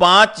5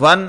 1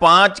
5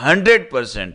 100%।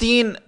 3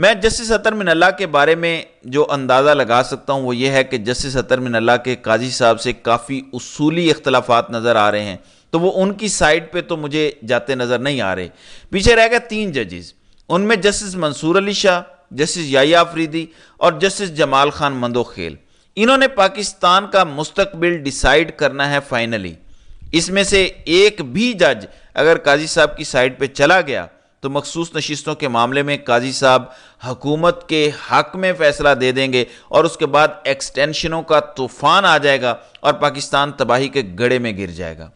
میں جسٹس اطہر من اللہ کے بارے میں جو اندازہ لگا سکتا ہوں وہ یہ ہے کہ جسٹس اطہر من اللہ کے قاضی صاحب سے کافی اصولی اختلافات نظر آ رہے ہیں، تو وہ ان کی سائڈ پہ تو مجھے جاتے نظر نہیں آ رہے۔ پیچھے رہ گئے 3 ججز، ان میں جسٹس منصور علی شاہ، جسٹس یحییٰ آفریدی اور جسٹس جمال خان مندوخیل۔ انہوں نے پاکستان کا مستقبل ڈیسائیڈ کرنا ہے فائنلی۔ اس میں سے ایک بھی جج اگر قاضی صاحب کی سائڈ پہ چلا گیا تو مخصوص نشستوں کے معاملے میں قاضی صاحب حکومت کے حق میں فیصلہ دے دیں گے اور اس کے بعد ایکسٹینشنوں کا طوفان آ جائے گا اور پاکستان تباہی کے گڑھے میں گر جائے گا۔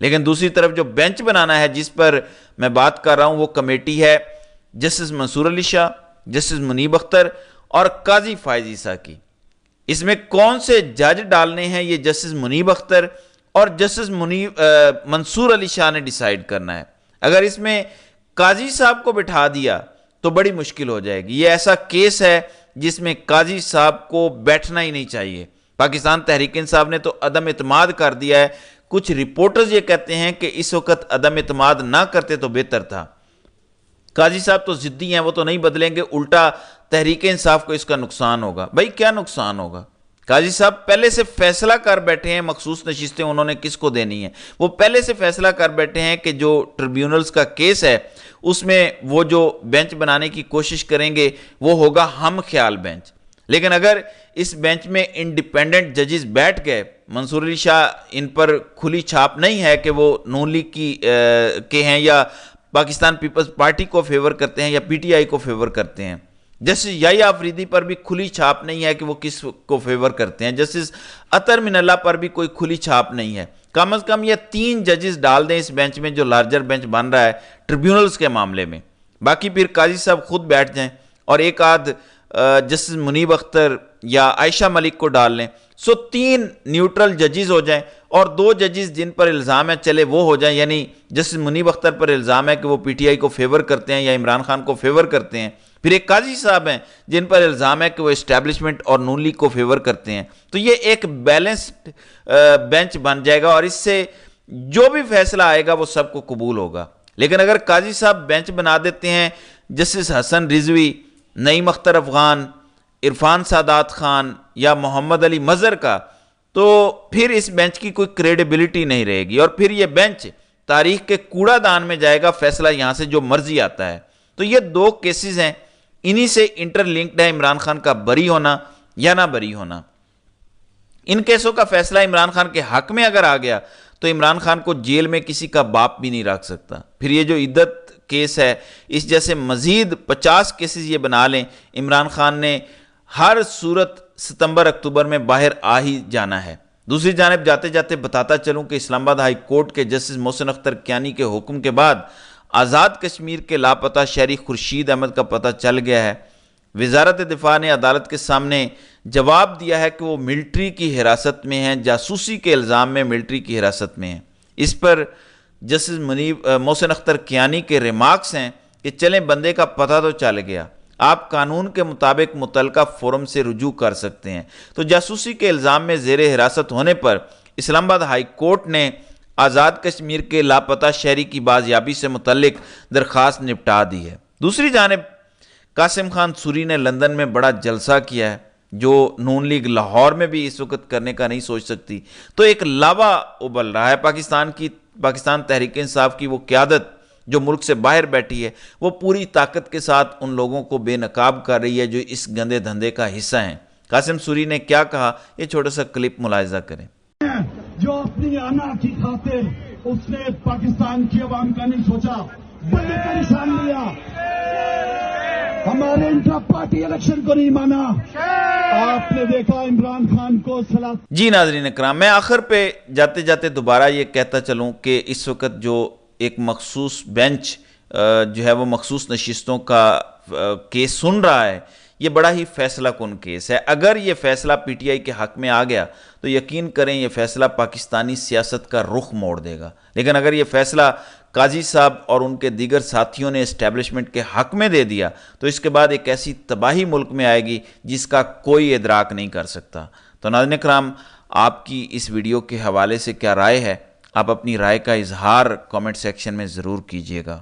لیکن دوسری طرف جو بینچ بنانا ہے جس پر میں بات کر رہا ہوں وہ کمیٹی ہے جسٹس منصور علی شاہ، جسٹس منیب اختر اور قاضی فائز عیسیٰ کی۔ اس میں کون سے جج ڈالنے ہیں یہ جسٹس منیب اختر اور جسٹس منصور علی شاہ نے ڈیسائیڈ کرنا ہے۔ اگر اس میں قاضی صاحب کو بٹھا دیا تو بڑی مشکل ہو جائے گی۔ یہ ایسا کیس ہے جس میں قاضی صاحب کو بیٹھنا ہی نہیں چاہیے۔ پاکستان تحریک انصاف نے تو عدم اعتماد کر دیا ہے۔ کچھ رپورٹرز یہ کہتے ہیں کہ اس وقت عدم اعتماد نہ کرتے تو بہتر تھا۔ قاضی صاحب تو ضدی ہیں، وہ تو نہیں بدلیں گے، الٹا تحریک انصاف کو اس کا نقصان ہوگا۔ بھائی کیا نقصان ہوگا؟ قاضی صاحب پہلے سے فیصلہ کر بیٹھے ہیں، مخصوص نشستیں انہوں نے کس کو دینی ہیں، وہ پہلے سے فیصلہ کر بیٹھے ہیں کہ جو ٹریبیونلز کا کیس ہے اس میں وہ جو بینچ بنانے کی کوشش کریں گے وہ ہوگا ہم خیال بینچ۔ لیکن اگر اس بینچ میں انڈیپینڈنٹ ججز بیٹھ گئے، منصور علی شاہ ان پر کھلی چھاپ نہیں ہے کہ وہ نون لیگ کے ہیں یا پاکستان پیپلز پارٹی کو فیور کرتے ہیں یا پی ٹی آئی کو فیور کرتے ہیں، جسٹس یحییٰ آفریدی پر بھی کھلی چھاپ نہیں ہے کہ وہ کس کو فیور کرتے ہیں، جسٹس اطہر من اللہ پر بھی کوئی کھلی چھاپ نہیں ہے۔ کم از کم یہ 3 ججز ڈال دیں اس بینچ میں جو لارجر بینچ بن رہا ہے ٹریبیونلز کے معاملے میں، باقی پھر قاضی صاحب خود بیٹھ جائیں اور ایک آدھ جسٹس منیب اختر یا عائشہ ملک کو ڈال لیں، سو 3 نیوٹرل ججز ہو جائیں اور 2 ججز جن پر الزام ہے چلے وہ ہو جائیں، یعنی جسٹس منیب اختر پر الزام ہے کہ وہ پی ٹی آئی کو فیور کرتے ہیں یا عمران خان کو فیور کرتے ہیں، پھر ایک قاضی صاحب ہیں جن پر الزام ہے کہ وہ اسٹیبلشمنٹ اور نون لیگ کو فیور کرتے ہیں، تو یہ ایک بیلنسڈ بینچ بن جائے گا اور اس سے جو بھی فیصلہ آئے گا وہ سب کو قبول ہوگا۔ لیکن اگر قاضی صاحب بینچ بنا دیتے ہیں جسٹس حسن رضوی، نعیم اختر افغان، عرفان سادات خان یا محمد علی مظہر کا، تو پھر اس بینچ کی کوئی کریڈیبلٹی نہیں رہے گی اور پھر یہ بینچ تاریخ کے کوڑا دان میں جائے گا، فیصلہ یہاں سے جو مرضی آتا ہے۔ تو یہ 2 کیسز ہیں، انہی سے انٹر لنکڈ ہے عمران خان کا بری ہونا یا نہ بری ہونا۔ ان کیسوں کا فیصلہ عمران خان کے حق میں اگر آ گیا تو عمران خان کو جیل میں کسی کا باپ بھی نہیں رکھ سکتا۔ پھر یہ جو عدت کیس ہے، اس جیسے مزید 50 کیسز یہ بنا لیں، عمران خان نے ہر صورت ستمبر اکتوبر میں باہر آ ہی جانا ہے۔ دوسری جانب جاتے جاتے بتاتا چلوں کہ اسلام آباد ہائی کورٹ کے جسٹس محسن اختر کیانی کے حکم کے بعد آزاد کشمیر کے لاپتہ شہری خورشید احمد کا پتہ چل گیا ہے۔ وزارت دفاع نے عدالت کے سامنے جواب دیا ہے کہ وہ ملٹری کی حراست میں ہیں، جاسوسی کے الزام میں ملٹری کی حراست میں ہیں۔ اس پر جسٹس محسن اختر کیانی کے ریمارکس ہیں کہ چلیں بندے کا پتہ تو چل گیا، آپ قانون کے مطابق متعلقہ فورم سے رجوع کر سکتے ہیں۔ تو جاسوسی کے الزام میں زیر حراست ہونے پر اسلام آباد ہائی کورٹ نے آزاد کشمیر کے لاپتہ شہری کی بازیابی سے متعلق درخواست نپٹا دی ہے۔ دوسری جانب قاسم خان سوری نے لندن میں بڑا جلسہ کیا ہے جو نون لیگ لاہور میں بھی اس وقت کرنے کا نہیں سوچ سکتی، تو ایک لاوا ابل رہا ہے پاکستان تحریک انصاف کی وہ قیادت جو ملک سے باہر بیٹھی ہے، وہ پوری طاقت کے ساتھ ان لوگوں کو بے نقاب کر رہی ہے جو اس گندے دھندے کا حصہ ہیں۔ قاسم سوری نے کیا کہا، یہ چھوٹا سا کلپ ملاحظہ کریں۔ جو اپنی آنا کی خاطر اس نے پاکستان کی عوام کا نہیں سوچا، بڑے کا نشان لیا، ہمارے انٹرا پارٹی الیکشن کو نہیں مانا۔ آپ نے دیکھا عمران خان کو جی ناظرین اکرام، میں آخر پہ جاتے جاتے دوبارہ یہ کہتا چلوں کہ اس وقت جو ایک مخصوص بینچ جو ہے وہ مخصوص نشستوں کا کیس سن رہا ہے، یہ بڑا ہی فیصلہ کن کیس ہے۔ اگر یہ فیصلہ پی ٹی آئی کے حق میں آ گیا تو یقین کریں یہ فیصلہ پاکستانی سیاست کا رخ موڑ دے گا، لیکن اگر یہ فیصلہ قاضی صاحب اور ان کے دیگر ساتھیوں نے اسٹیبلشمنٹ کے حق میں دے دیا تو اس کے بعد ایک ایسی تباہی ملک میں آئے گی جس کا کوئی ادراک نہیں کر سکتا۔ تو ناظرین کرام، آپ کی اس ویڈیو کے حوالے سے کیا رائے ہے؟ آپ اپنی رائے کا اظہار کامنٹ سیکشن میں ضرور کیجیے گا۔